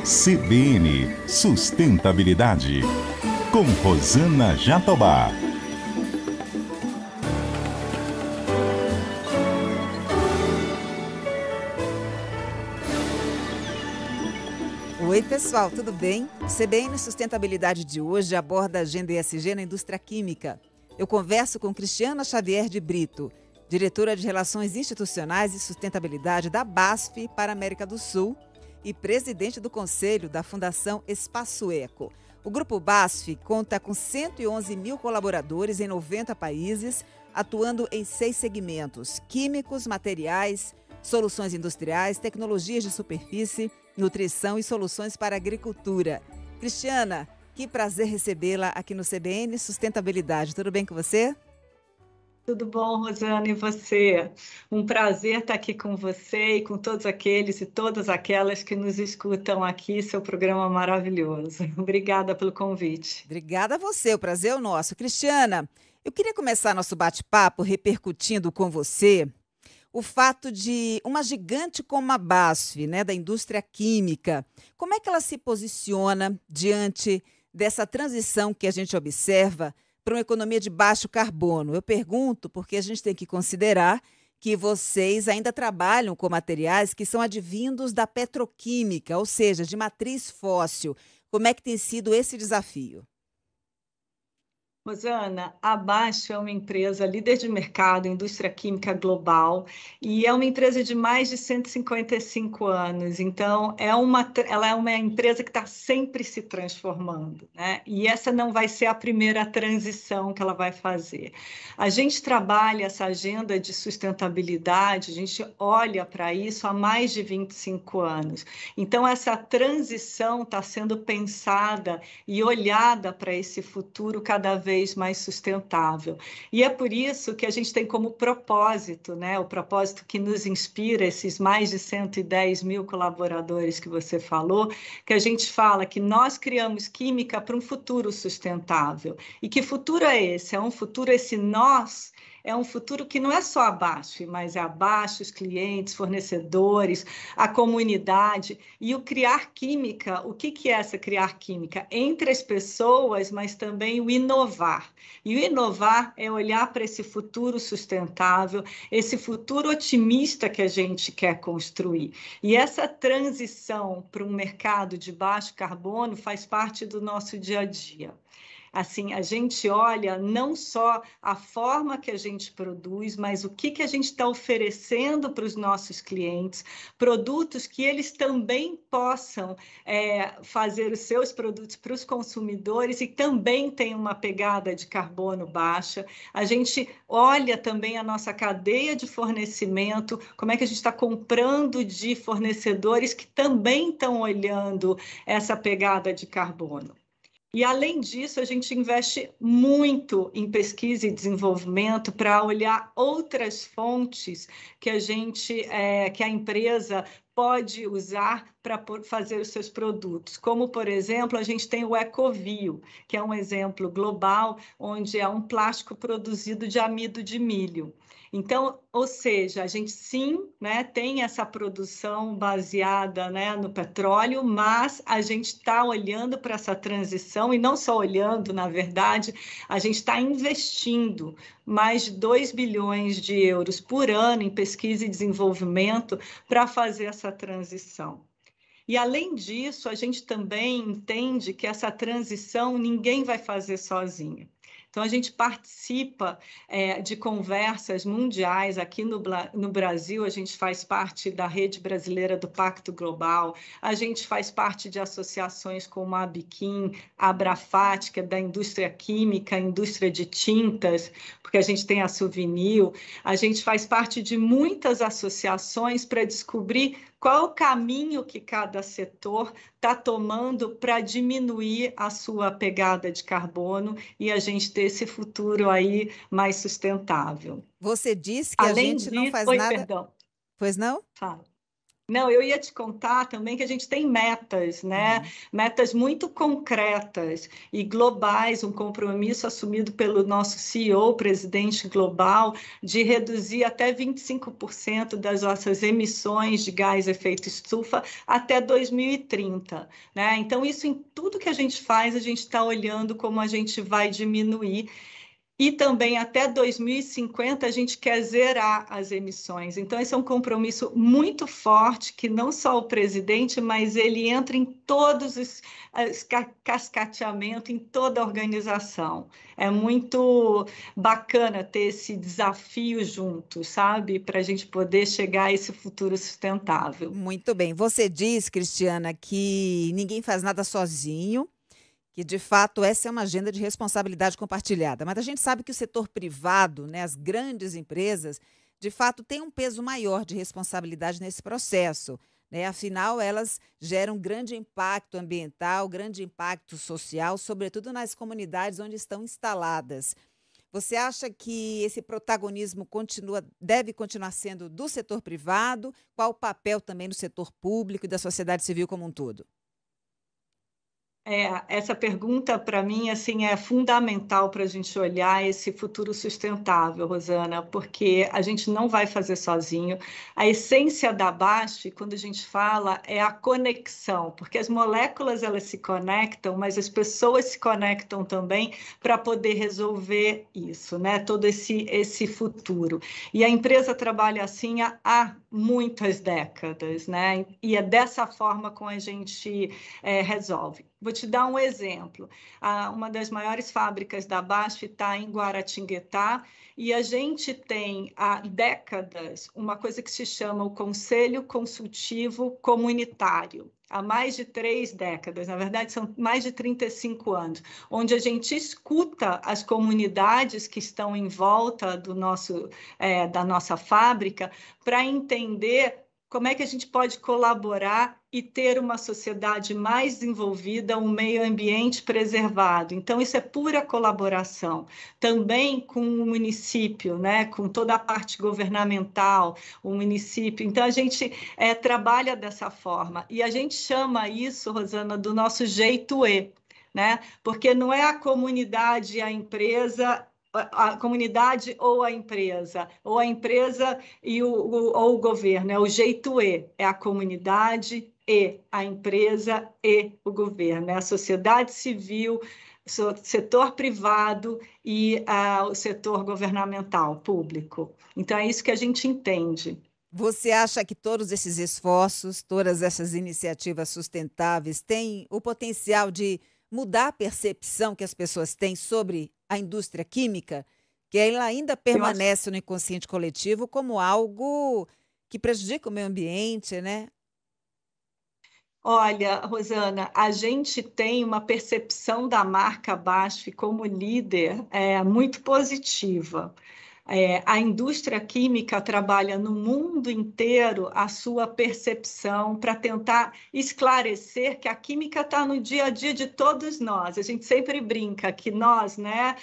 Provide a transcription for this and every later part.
CBN Sustentabilidade, com Rosana Jatobá. Oi, pessoal, tudo bem? O CBN Sustentabilidade de hoje aborda a agenda ESG na indústria química. Eu converso com Cristiana Xavier de Brito, diretora de Relações Institucionais e Sustentabilidade da BASF para a América do Sul e presidente do Conselho da Fundação Espaço Eco. O Grupo BASF conta com 111 mil colaboradores em 90 países, atuando em 6 segmentos: químicos, materiais, soluções industriais, tecnologias de superfície, nutrição e soluções para a agricultura. Cristiana, que prazer recebê-la aqui no CBN Sustentabilidade. Tudo bem com você? Tudo bom, Rosana, e você? Um prazer estar aqui com você e com todos aqueles e todas aquelas que nos escutam aqui, seu programa maravilhoso. Obrigada pelo convite. Obrigada a você, o prazer é o nosso. Cristiana, eu queria começar nosso bate-papo repercutindo com você o fato de uma gigante como a BASF, da indústria química, como é que ela se posiciona diante dessa transição que a gente observa para uma economia de baixo carbono? Eu pergunto porque a gente tem que considerar que vocês ainda trabalham com materiais que são advindos da petroquímica, ou seja, de matriz fóssil. Como é que tem sido esse desafio? Rosana, a BASF é uma empresa líder de mercado, indústria química global, e é uma empresa de mais de 155 anos. Então, ela é uma empresa que está sempre se transformando, né? E essa não vai ser a primeira transição que ela vai fazer. A gente trabalha essa agenda de sustentabilidade, a gente olha para isso há mais de 25 anos. Então, essa transição está sendo pensada e olhada para esse futuro cada vez mais sustentável. E é por isso que a gente tem como propósito, o propósito que nos inspira, esses mais de 110 mil colaboradores que você falou, que a gente fala que nós criamos química para um futuro sustentável. E que futuro é esse? É um futuro, esse nós, é um futuro que não é só a BASF, mas é a BASF, os clientes, fornecedores, a comunidade. E o criar química, o que é essa criar química? Entre as pessoas, mas também o inovar. E o inovar é olhar para esse futuro sustentável, esse futuro otimista que a gente quer construir. E essa transição para um mercado de baixo carbono faz parte do nosso dia a dia. Assim, a gente olha não só a forma que a gente produz, mas o que a gente está oferecendo para os nossos clientes, produtos que eles também possam fazer os seus produtos para os consumidores e também tem uma pegada de carbono baixa. A gente olha também a nossa cadeia de fornecimento, como é que a gente está comprando de fornecedores que também estão olhando essa pegada de carbono. E, além disso, a gente investe muito em pesquisa e desenvolvimento para olhar outras fontes que a empresa pode usar para fazer os seus produtos. Como, por exemplo, a gente tem o Ecovio, que é um exemplo global, onde é um plástico produzido de amido de milho. Então, ou seja, a gente sim, tem essa produção baseada, no petróleo, mas a gente está olhando para essa transição e não só olhando, na verdade, a gente está investindo mais de 2 bilhões de euros por ano em pesquisa e desenvolvimento para fazer essa transição. E, além disso, a gente também entende que essa transição ninguém vai fazer sozinho. Então, a gente participa de conversas mundiais. Aqui no Brasil, a gente faz parte da Rede Brasileira do Pacto Global, a gente faz parte de associações como a Abiquim, a Abrafat, que é da indústria química, a indústria de tintas, porque a gente tem a Suvinil. A gente faz parte de muitas associações para descobrir qual é o caminho que cada setor está tomando para diminuir a sua pegada de carbono e a gente ter esse futuro aí mais sustentável. Você disse que Além a gente não disso, faz nada... perdão. Pois não? Fala. Não, eu ia te contar também que a gente tem metas, né? Uhum. Metas muito concretas e globais, um compromisso assumido pelo nosso CEO, presidente global, de reduzir até 25% das nossas emissões de gás efeito estufa até 2030, né? Então, isso em tudo que a gente faz, a gente está olhando como a gente vai diminuir. E também até 2050 a gente quer zerar as emissões. Então, esse é um compromisso muito forte que não só o presidente, mas ele entra em todos os cascateamento, em toda a organização. É muito bacana ter esse desafio junto, sabe? Para a gente poder chegar a esse futuro sustentável. Muito bem. Você diz, Cristiana, que ninguém faz nada sozinho, que de fato essa é uma agenda de responsabilidade compartilhada. Mas a gente sabe que o setor privado, né, as grandes empresas, de fato têm um peso maior de responsabilidade nesse processo, né? Afinal, elas geram grande impacto ambiental, grande impacto social, sobretudo nas comunidades onde estão instaladas. Você acha que esse protagonismo deve continuar sendo do setor privado? Qual o papel também do setor público e da sociedade civil como um todo? Essa pergunta, para mim, assim, é fundamental para a gente olhar esse futuro sustentável, Rosana, porque a gente não vai fazer sozinho. A essência da BASF, quando a gente fala, é a conexão, porque as moléculas elas se conectam, mas as pessoas se conectam também para poder resolver isso, né? Todo esse futuro. E a empresa trabalha assim há muitas décadas, né? E é dessa forma como a gente resolve. Vou te dar um exemplo. Uma das maiores fábricas da BASF está em Guaratinguetá e a gente tem há décadas uma coisa que se chama o Conselho Consultivo Comunitário. Há mais de 3 décadas, na verdade são mais de 35 anos, onde a gente escuta as comunidades que estão em volta da nossa fábrica para entender como é que a gente pode colaborar e ter uma sociedade mais desenvolvida, um meio ambiente preservado. Então, isso é pura colaboração. Também com o município, né? Com toda a parte governamental, o município. Então, a gente trabalha dessa forma. E a gente chama isso, Rosana, do nosso jeito E, né? Porque não é a comunidade e a empresa, a comunidade ou a empresa ou o governo, é o jeito E, é a comunidade e a empresa e o governo, é a sociedade civil, setor privado e o setor governamental, público. Então, é isso que a gente entende. Você acha que todos esses esforços, todas essas iniciativas sustentáveis têm o potencial de mudar a percepção que as pessoas têm sobre a indústria química, que ela ainda Eu acho. permanece no inconsciente coletivo como algo que prejudica o meio ambiente, né? Olha, Rosana, a gente tem uma percepção da marca BASF como líder muito positiva. A indústria química trabalha no mundo inteiro a sua percepção para tentar esclarecer que a química está no dia a dia de todos nós. A gente sempre brinca que nós, né,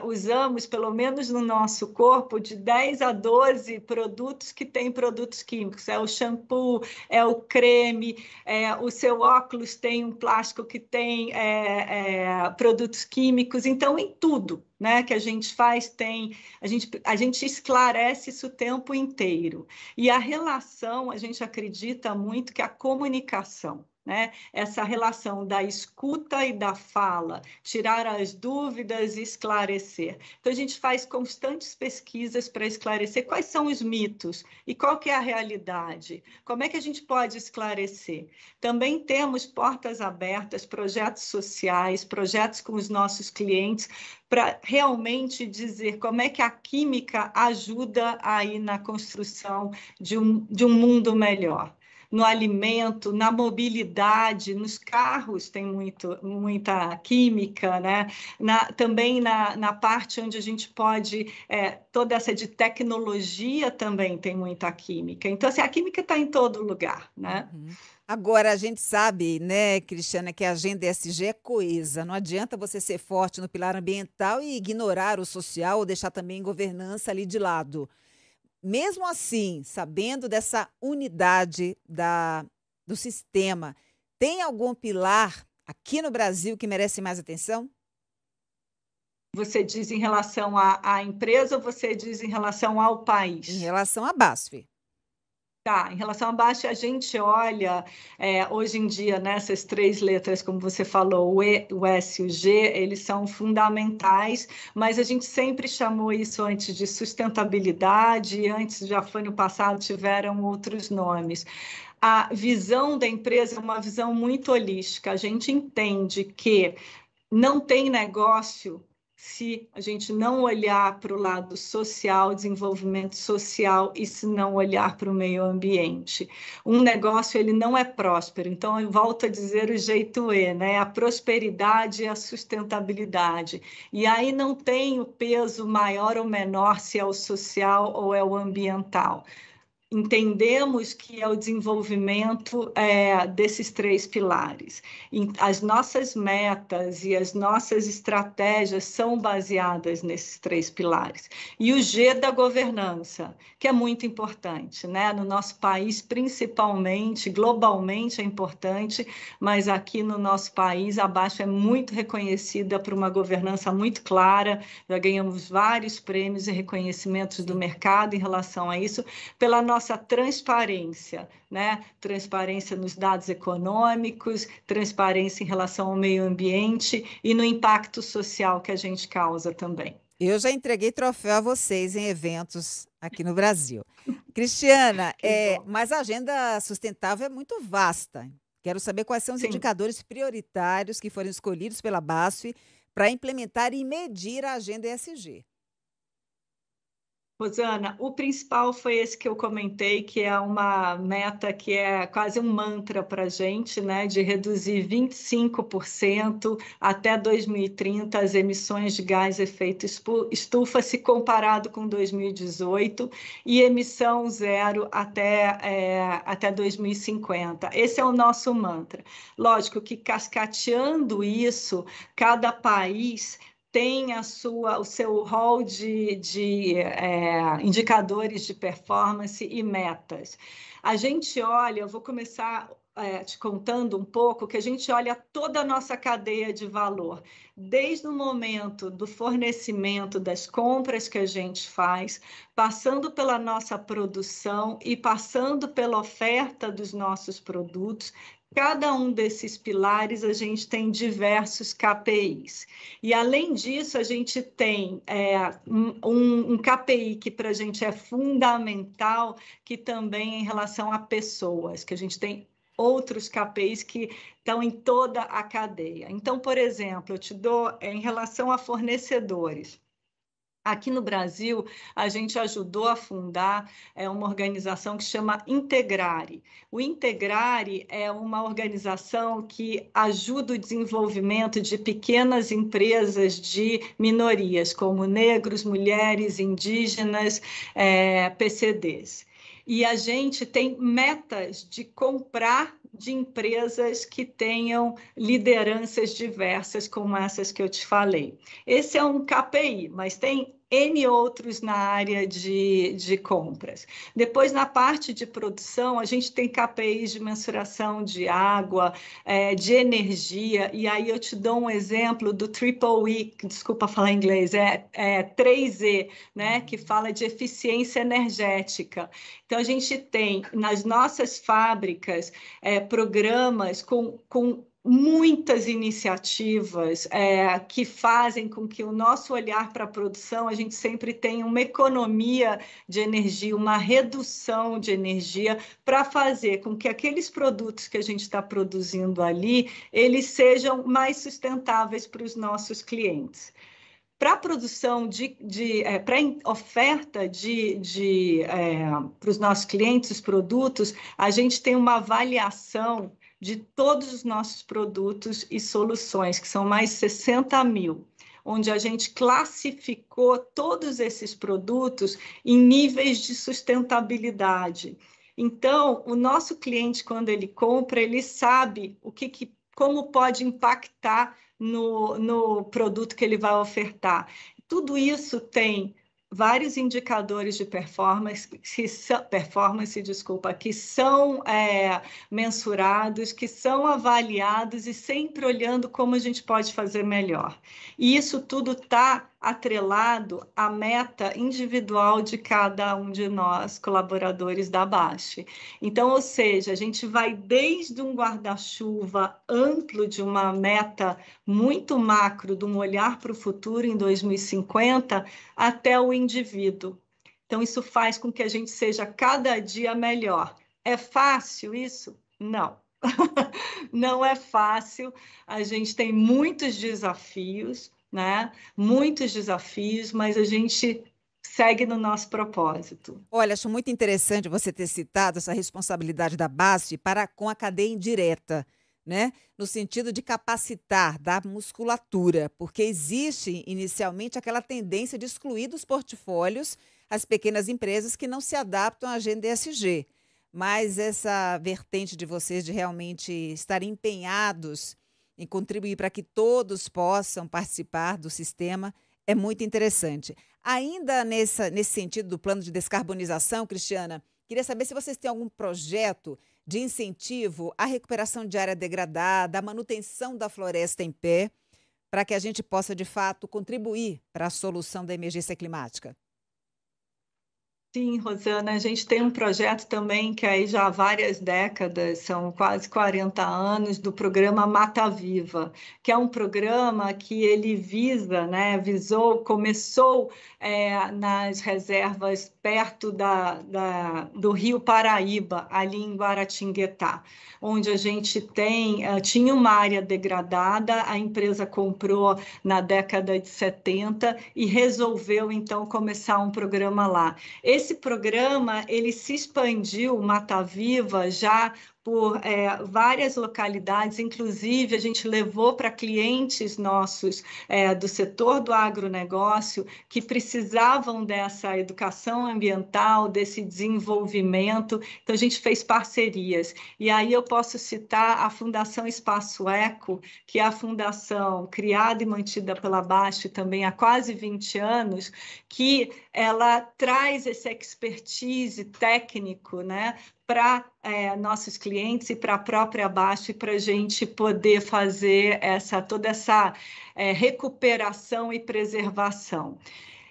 usamos, pelo menos no nosso corpo, de 10 a 12 produtos que têm produtos químicos. É o shampoo, é o creme, o seu óculos tem um plástico que tem produtos químicos. Então, em tudo, né, que a gente faz tem a gente esclarece isso o tempo inteiro. E a relação, a gente acredita muito que a comunicação, né, essa relação da escuta e da fala, tirar as dúvidas e esclarecer. Então, a gente faz constantes pesquisas para esclarecer quais são os mitos e qual que é a realidade. Como é que a gente pode esclarecer? Também temos portas abertas, projetos sociais, projetos com os nossos clientes, para realmente dizer como é que a química ajuda aí na construção de um mundo melhor. No alimento, na mobilidade, nos carros tem muita química, né? Também na parte onde a gente pode, toda essa de tecnologia também tem muita química. Então, assim, a química está em todo lugar, né? Uhum. Agora, a gente sabe, né, Cristiana, que a agenda ESG é coesa. Não adianta você ser forte no pilar ambiental e ignorar o social ou deixar também governança ali de lado. mesmo assim, sabendo dessa unidade do sistema, tem algum pilar aqui no Brasil que merece mais atenção? Você diz em relação à empresa ou você diz em relação ao país? Em relação à BASF. Tá, em relação à Baixa, a gente olha, hoje em dia, nessas três letras, como você falou, o E, o S e o G, eles são fundamentais, mas a gente sempre chamou isso antes de sustentabilidade, e antes, já foi no passado, tiveram outros nomes. A visão da empresa é uma visão muito holística, a gente entende que não tem negócio se a gente não olhar para o lado social, desenvolvimento social, e se não olhar para o meio ambiente. Um negócio, ele não é próspero, então eu volto a dizer o jeito E, né? A prosperidade e a sustentabilidade. E aí não tem o peso maior ou menor se é o social ou é o ambiental. Entendemos que é o desenvolvimento desses três pilares. As nossas metas e as nossas estratégias são baseadas nesses três pilares. E o G da governança, que é muito importante, né? No nosso país, principalmente, globalmente é importante, mas aqui no nosso país, a Baixa é muito reconhecida por uma governança muito clara, já ganhamos vários prêmios e reconhecimentos do mercado em relação a isso, pela nossa transparência, né? Transparência nos dados econômicos, transparência em relação ao meio ambiente e no impacto social que a gente causa também. Eu já entreguei troféu a vocês em eventos aqui no Brasil. Cristiana, mas a agenda sustentável é muito vasta. Quero saber quais são os indicadores prioritários que foram escolhidos pela BASF para implementar e medir a agenda ESG. Rosana, o principal foi esse que eu comentei, que é uma meta que é quase um mantra para a gente, né, de reduzir 25% até 2030 as emissões de gás efeito estufa, se comparado com 2018, e emissão zero até 2050. Esse é o nosso mantra. Lógico que cascateando isso, cada país tem o seu rol de indicadores de performance e metas. A gente olha, eu vou começar te contando um pouco, que a gente olha toda a nossa cadeia de valor, desde o momento do fornecimento, das compras que a gente faz, passando pela nossa produção e passando pela oferta dos nossos produtos. Cada um desses pilares, a gente tem diversos KPIs. E, além disso, a gente tem um KPI que, para a gente, é fundamental, que também é em relação a pessoas, que a gente tem outros KPIs que estão em toda a cadeia. Então, por exemplo, eu te dou em relação a fornecedores. Aqui no Brasil, a gente ajudou a fundar uma organização que chama Integrare. O Integrare é uma organização que ajuda o desenvolvimento de pequenas empresas de minorias, como negros, mulheres, indígenas, PCDs. E a gente tem metas de comprar de empresas que tenham lideranças diversas, como essas que eu te falei. Esse é um KPI, mas tem N outros na área de compras. Depois, na parte de produção, a gente tem KPIs de mensuração de água, de energia, e aí eu te dou um exemplo do Triple E, desculpa falar em inglês, 3E, né, que fala de eficiência energética. Então, a gente tem nas nossas fábricas programas com muitas iniciativas que fazem com que o nosso olhar para a produção, a gente sempre tenha uma economia de energia, uma redução de energia, para fazer com que aqueles produtos que a gente está produzindo ali, eles sejam mais sustentáveis para os nossos clientes. Para a produção para oferta para os nossos clientes, os produtos, a gente tem uma avaliação de todos os nossos produtos e soluções, que são mais 60 mil, onde a gente classificou todos esses produtos em níveis de sustentabilidade. Então, o nosso cliente, quando ele compra, ele sabe como pode impactar no produto que ele vai ofertar. Tudo isso tem vários indicadores de performance, que são mensurados, que são avaliados e sempre olhando como a gente pode fazer melhor. E isso tudo está atrelado à meta individual de cada um de nós, colaboradores da BASF. Então, ou seja, a gente vai desde um guarda-chuva amplo de uma meta muito macro, de um olhar para o futuro em 2050, até o indivíduo. Então, isso faz com que a gente seja cada dia melhor. É fácil isso? Não. Não é fácil. A gente tem muitos desafios, né? Muitos desafios, mas a gente segue no nosso propósito. Olha, acho muito interessante você ter citado essa responsabilidade da BASF para com a cadeia indireta, né? No sentido de capacitar, dar musculatura, porque existe inicialmente aquela tendência de excluir dos portfólios as pequenas empresas que não se adaptam à agenda ESG. Mas essa vertente de vocês de realmente estarem empenhados em contribuir para que todos possam participar do sistema é muito interessante. Ainda nesse sentido do plano de descarbonização, Cristiana, queria saber se vocês têm algum projeto de incentivo à recuperação de área degradada, à manutenção da floresta em pé, para que a gente possa, de fato, contribuir para a solução da emergência climática. Sim, Rosana, a gente tem um projeto também que aí já há várias décadas, são quase 40 anos, do programa Mata Viva, que é um programa que ele começou nas reservas perto do Rio Paraíba, ali em Guaratinguetá, onde a gente tinha uma área degradada, a empresa comprou na década de 70 e resolveu, então, começar um programa lá. Esse programa, ele se expandiu, Mata Viva, já por várias localidades, inclusive a gente levou para clientes nossos do setor do agronegócio que precisavam dessa educação ambiental, desse desenvolvimento, então a gente fez parcerias. E aí eu posso citar a Fundação Espaço Eco, que é a fundação criada e mantida pela BASF também há quase 20 anos, que ela traz esse expertise técnico, né, para nossos clientes e para a própria BASF, para a gente poder fazer toda essa recuperação e preservação.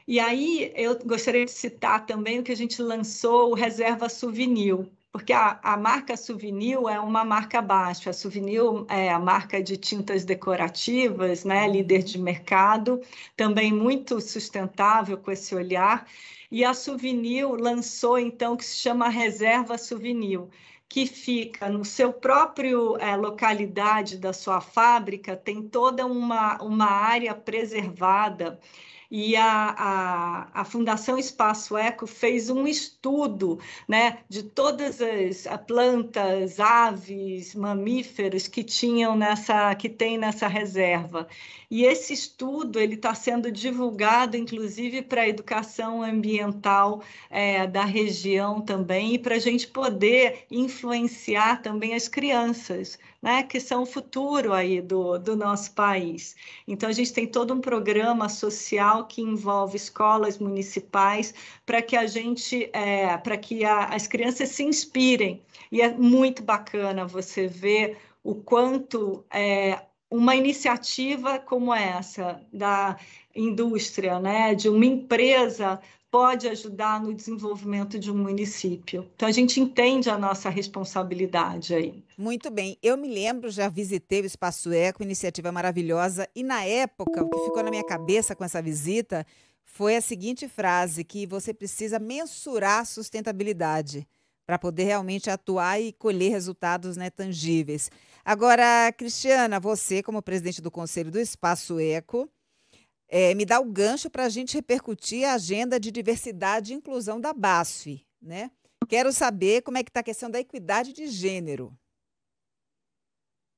E aí eu gostaria de citar também o que a gente lançou, o Reserva Souvenir, porque a marca Souvenir é uma marca BASF. A Souvenir é a marca de tintas decorativas, né, líder de mercado, também muito sustentável com esse olhar. E a Souvenir lançou, então, o que se chama Reserva Souvenir, que fica no seu próprio localidade da sua fábrica, tem toda uma área preservada. E a Fundação Espaço Eco fez um estudo, né, de todas as plantas, aves, mamíferos que tem nessa reserva. E esse estudo está sendo divulgado, inclusive, para a educação ambiental da região também, e para a gente poder influenciar também as crianças, né, que são o futuro aí do nosso país. Então, a gente tem todo um programa social que envolve escolas municipais para que as crianças se inspirem. E é muito bacana você ver o quanto uma iniciativa como essa da indústria, né, de uma empresa, pode ajudar no desenvolvimento de um município. Então, a gente entende a nossa responsabilidade aí. Muito bem. Eu me lembro, já visitei o Espaço Eco, iniciativa maravilhosa, e na época, o que ficou na minha cabeça com essa visita foi a seguinte frase, que você precisa mensurar a sustentabilidade para poder realmente atuar e colher resultados, né, tangíveis. Agora, Cristiana, você, como presidente do Conselho do Espaço Eco, me dá o gancho para a gente repercutir a agenda de diversidade e inclusão da BASF, né? Quero saber como é que está a questão da equidade de gênero.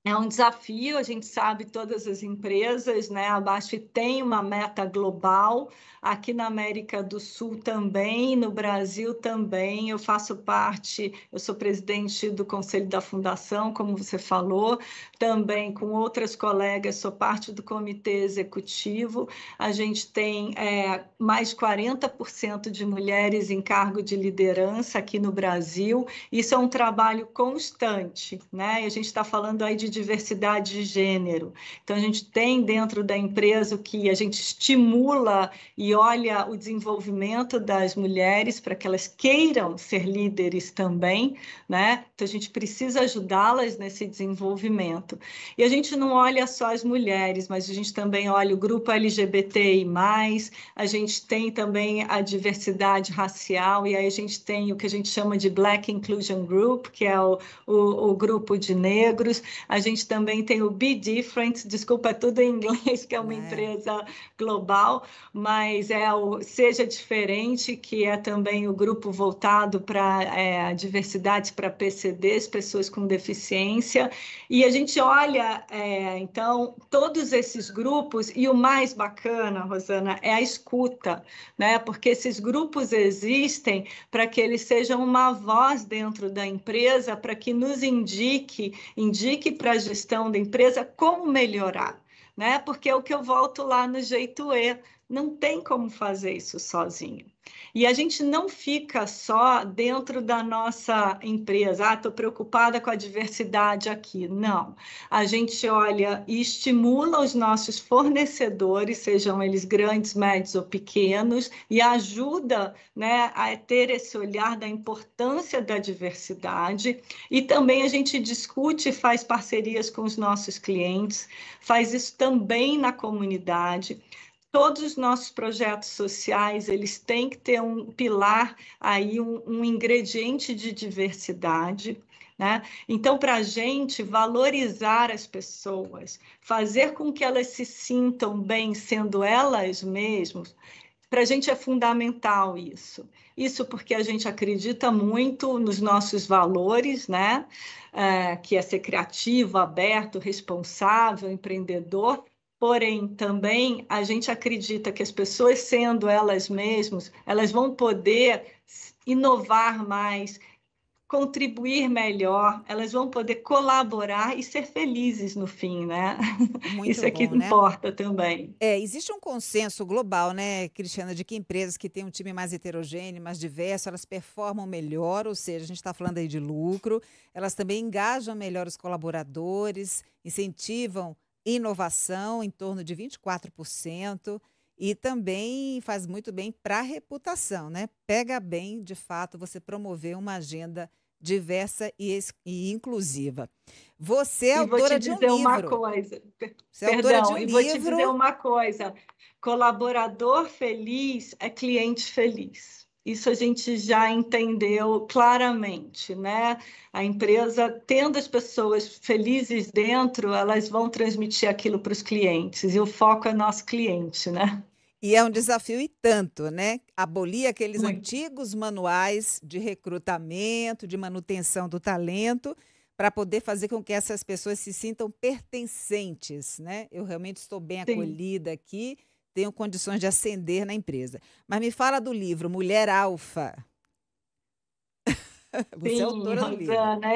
É um desafio, a gente sabe, todas as empresas, né? A BASF tem uma meta global, aqui na América do Sul também, no Brasil também. Eu faço parte, eu sou presidente do Conselho da Fundação, como você falou, também com outras colegas, sou parte do comitê executivo. A gente tem mais de 40% de mulheres em cargo de liderança aqui no Brasil. Isso é um trabalho constante, né? E a gente está falando aí de diversidade de gênero. Então, a gente tem dentro da empresa o que a gente estimula e olha o desenvolvimento das mulheres para que elas queiram ser líderes também, né? Então, a gente precisa ajudá-las nesse desenvolvimento. E a gente não olha só as mulheres, mas a gente também olha o grupo LGBTI+, a gente tem também a diversidade racial, e aí a gente tem o que a gente chama de Black Inclusion Group, que é o grupo de negros. A gente também tem o Be Different, desculpa, é tudo em inglês, que é uma empresa global, mas é o Seja Diferente, que é também o grupo voltado para a diversidade para PCDs, pessoas com deficiência. E a gente olha, então, todos esses grupos, e o mais bacana, Rosana, é a escuta, né? Porque esses grupos existem para que eles sejam uma voz dentro da empresa, para que nos indique para a gestão da empresa como melhorar, né? Porque é o que eu volto lá no jeito E, não tem como fazer isso sozinho. E a gente não fica só dentro da nossa empresa, estou preocupada com a diversidade aqui. Não, a gente olha e estimula os nossos fornecedores, sejam eles grandes, médios ou pequenos, e ajuda, né, a ter esse olhar da importância da diversidade. E também a gente discute e faz parcerias com os nossos clientes, faz isso também na comunidade. Todos os nossos projetos sociais, eles têm que ter um pilar aí, um ingrediente de diversidade, né? Então, para a gente valorizar as pessoas, fazer com que elas se sintam bem sendo elas mesmas, para a gente é fundamental isso. Isso porque a gente acredita muito nos nossos valores, né? Que é ser criativo, aberto, responsável, empreendedor. Porém, também a gente acredita que as pessoas, sendo elas mesmas, elas vão poder inovar mais, contribuir melhor, elas vão poder colaborar e ser felizes no fim, né? Muito Isso é que bom, né? importa também. Existe um consenso global, né, Cristiana, de que empresas que têm um time mais heterogêneo, mais diverso, elas performam melhor, ou seja, a gente está falando aí de lucro, elas também engajam melhor os colaboradores, incentivam inovação em torno de 24% e também faz muito bem para a reputação, né? Pega bem, de fato, você promover uma agenda diversa e inclusiva. Você é E vou te autora de um dizer uma livro. coisa, Você é autora de perdão, um e vou te dizer livro. uma coisa: colaborador feliz é cliente feliz. Isso a gente já entendeu claramente, né? A empresa, tendo as pessoas felizes dentro, elas vão transmitir aquilo para os clientes, e o foco é nosso cliente, né? E é um desafio e tanto, né? Abolir aqueles Muito. antigos manuais de recrutamento, de manutenção do talento, para poder fazer com que essas pessoas se sintam pertencentes, né? Eu realmente estou bem Sim. acolhida aqui, tenho condições de ascender na empresa. Mas me fala do livro Mulher Alfa. Você é Sim, autora do livro. Rosana,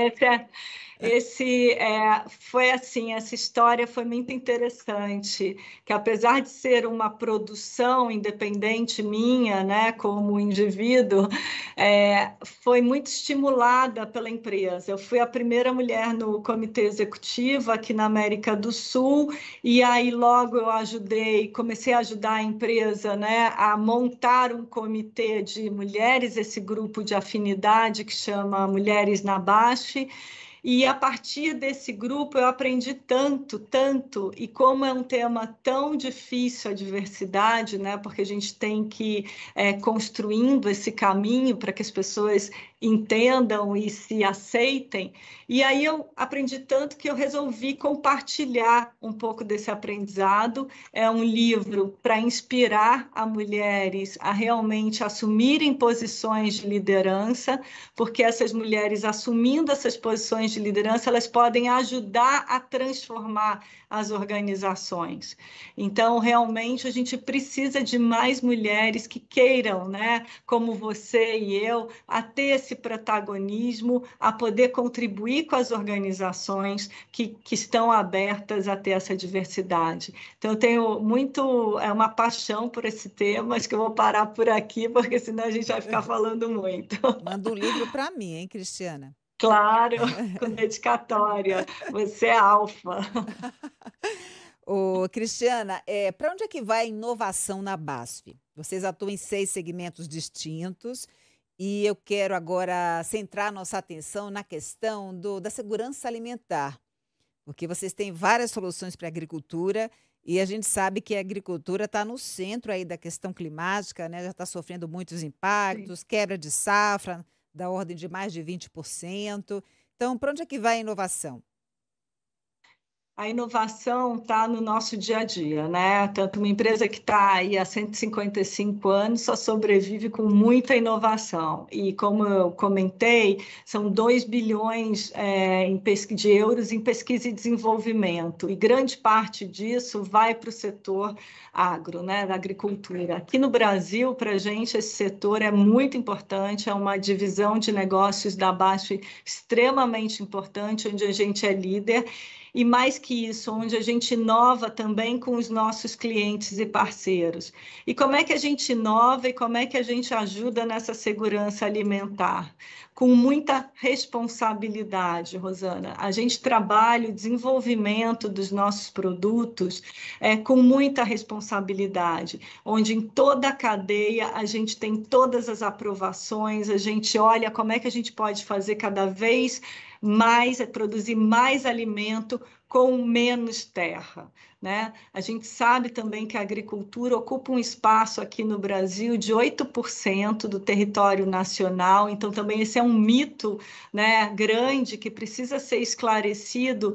foi assim, essa história foi muito interessante, que apesar de ser uma produção independente minha, né, como indivíduo, foi muito estimulada pela empresa. Eu fui a primeira mulher no comitê executivo aqui na América do Sul, e aí logo eu comecei a ajudar a empresa, né, a montar um comitê de mulheres, esse grupo de afinidade que chama Mulheres na BASF. E a partir desse grupo eu aprendi tanto, tanto, e como é um tema tão difícil a diversidade, né? Porque a gente tem que construindo esse caminho para que as pessoas entendam e se aceitem. E aí eu aprendi tanto que eu resolvi compartilhar um pouco desse aprendizado. É um livro para inspirar a mulheres a realmente assumirem posições de liderança, porque essas mulheres assumindo essas posições de liderança, elas podem ajudar a transformar as organizações. Então, realmente, a gente precisa de mais mulheres que queiram, né, como você e eu, a ter esse protagonismo, a poder contribuir com as organizações que estão abertas a ter essa diversidade. Então, eu tenho uma paixão por esse tema, acho que eu vou parar por aqui, porque senão a gente vai ficar falando muito. Manda um livro para mim, hein, Cristiana? Claro, com dedicatória. Você é alfa. Ô, Cristiana, para onde é que vai a inovação na BASF? Vocês atuam em 6 segmentos distintos e eu quero agora centrar nossa atenção na questão da segurança alimentar, porque vocês têm várias soluções para a agricultura e a gente sabe que a agricultura está no centro aí da questão climática, né? Já está sofrendo muitos Sim. impactos, quebra de safra da ordem de mais de 20%. Então, para onde é que vai a inovação? A inovação está no nosso dia a dia, né? Tanto uma empresa que está aí há 155 anos só sobrevive com muita inovação. E como eu comentei, são 2 bilhões de euros em pesquisa e desenvolvimento. E grande parte disso vai para o setor agro, né? Da agricultura. Aqui no Brasil, para a gente, esse setor é muito importante, é uma divisão de negócios da BASF extremamente importante, onde a gente é líder. E mais que isso, onde a gente inova também com os nossos clientes e parceiros. E como é que a gente inova e como é que a gente ajuda nessa segurança alimentar? Com muita responsabilidade, Rosana. A gente trabalha o desenvolvimento dos nossos produtos com muita responsabilidade, onde em toda a cadeia a gente tem todas as aprovações, a gente olha como é que a gente pode fazer cada vez mais, produzir mais alimento com menos terra, né? A gente sabe também que a agricultura ocupa um espaço aqui no Brasil de 8% do território nacional, então também esse é um mito, né, grande que precisa ser esclarecido,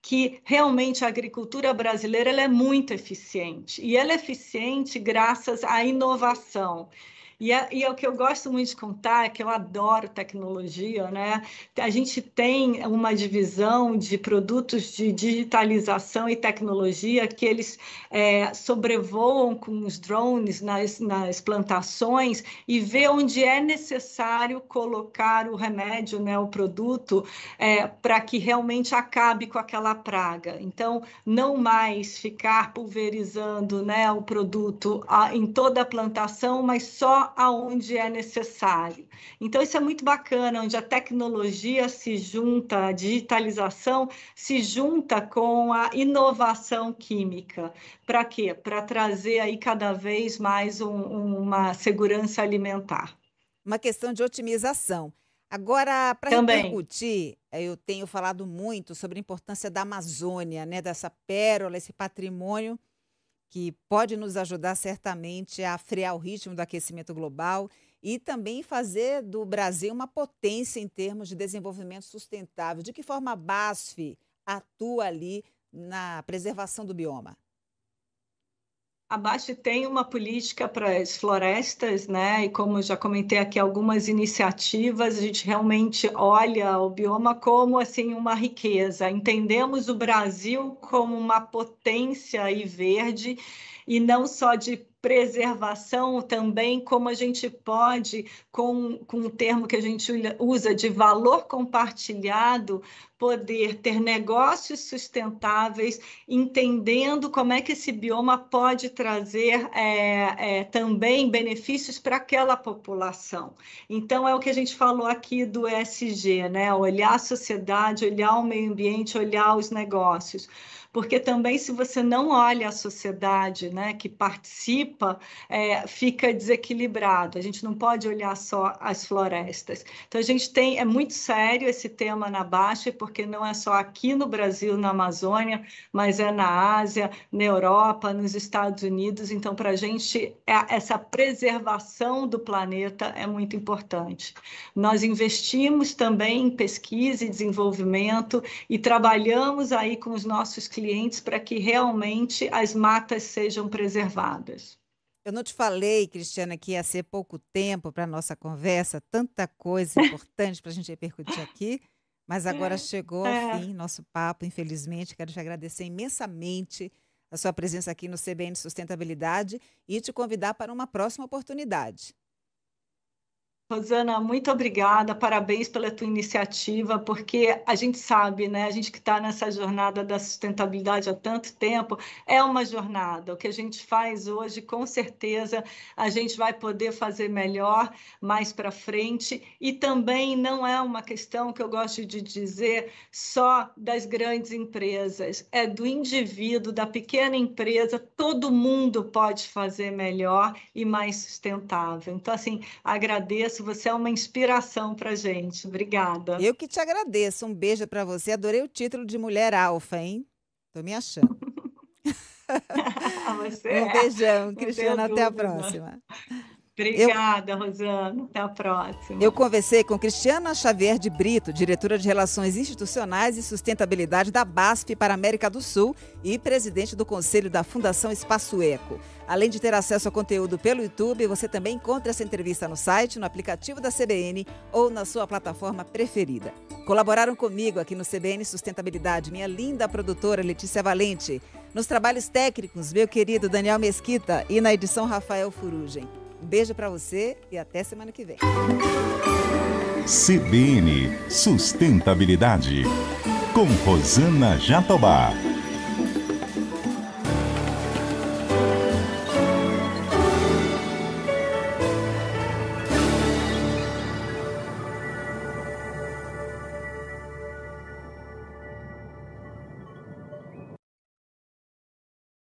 que realmente a agricultura brasileira ela é muito eficiente, e ela é eficiente graças à inovação. E o que eu gosto muito de contar é que eu adoro tecnologia, né? A gente tem uma divisão de produtos de digitalização e tecnologia que eles sobrevoam com os drones nas plantações e vê onde é necessário colocar o remédio, né, o produto, para que realmente acabe com aquela praga. Então, não mais ficar pulverizando, né, o produto em toda a plantação, mas só aonde é necessário. Então, isso é muito bacana, onde a tecnologia se junta, a digitalização se junta com a inovação química. Para quê? Para trazer aí cada vez mais uma segurança alimentar. Uma questão de otimização. Agora, para Também. repercutir, eu tenho falado muito sobre a importância da Amazônia, né, dessa pérola, esse patrimônio que pode nos ajudar certamente a frear o ritmo do aquecimento global e também fazer do Brasil uma potência em termos de desenvolvimento sustentável. De que forma a BASF atua ali na preservação do bioma? A BASF tem uma política para as florestas, né? E como eu já comentei aqui, algumas iniciativas, a gente realmente olha o bioma como assim uma riqueza. Entendemos o Brasil como uma potência aí verde e não só de preservação, também como a gente pode, com o termo que a gente usa de valor compartilhado, poder ter negócios sustentáveis, entendendo como é que esse bioma pode trazer também benefícios para aquela população. Então, é o que a gente falou aqui do ESG, né? Olhar a sociedade, olhar o meio ambiente, olhar os negócios. Porque também, se você não olha a sociedade, né, que participa IPA fica desequilibrado. A gente não pode olhar só as florestas. Então, a gente é muito sério esse tema na BASF, porque não é só aqui no Brasil, na Amazônia, mas é na Ásia, na Europa, nos Estados Unidos. Então, para a gente, essa preservação do planeta é muito importante. Nós investimos também em pesquisa e desenvolvimento e trabalhamos aí com os nossos clientes para que realmente as matas sejam preservadas. Eu não te falei, Cristiana, que ia ser pouco tempo para a nossa conversa, tanta coisa importante para a gente repercutir aqui, mas agora chegou ao fim nosso papo, infelizmente. Quero te agradecer imensamente a sua presença aqui no CBN Sustentabilidade e te convidar para uma próxima oportunidade. Rosana, muito obrigada, parabéns pela tua iniciativa, porque a gente sabe, né, a gente que está nessa jornada da sustentabilidade há tanto tempo, é uma jornada. O que a gente faz hoje, com certeza, a gente vai poder fazer melhor mais para frente, e também não é uma questão que eu gosto de dizer só das grandes empresas, é do indivíduo, da pequena empresa, todo mundo pode fazer melhor e mais sustentável. Então, assim, agradeço. Você é uma inspiração para a gente. Obrigada. Eu que te agradeço. Um beijo para você. Adorei o título de Mulher Alfa, hein? Tô me achando. Um beijão, Cristiana. Até a próxima. Obrigada, Rosana. Até a próxima. Eu conversei com Cristiana Xavier de Brito, diretora de Relações Institucionais e Sustentabilidade da BASF para a América do Sul e presidente do Conselho da Fundação Espaço Eco. Além de ter acesso ao conteúdo pelo YouTube, você também encontra essa entrevista no site, no aplicativo da CBN ou na sua plataforma preferida. Colaboraram comigo aqui no CBN Sustentabilidade minha linda produtora Letícia Valente, nos trabalhos técnicos, meu querido Daniel Mesquita e na edição Rafael Furugem. Um beijo para você e até semana que vem. CBN Sustentabilidade, com Rosana Jatobá.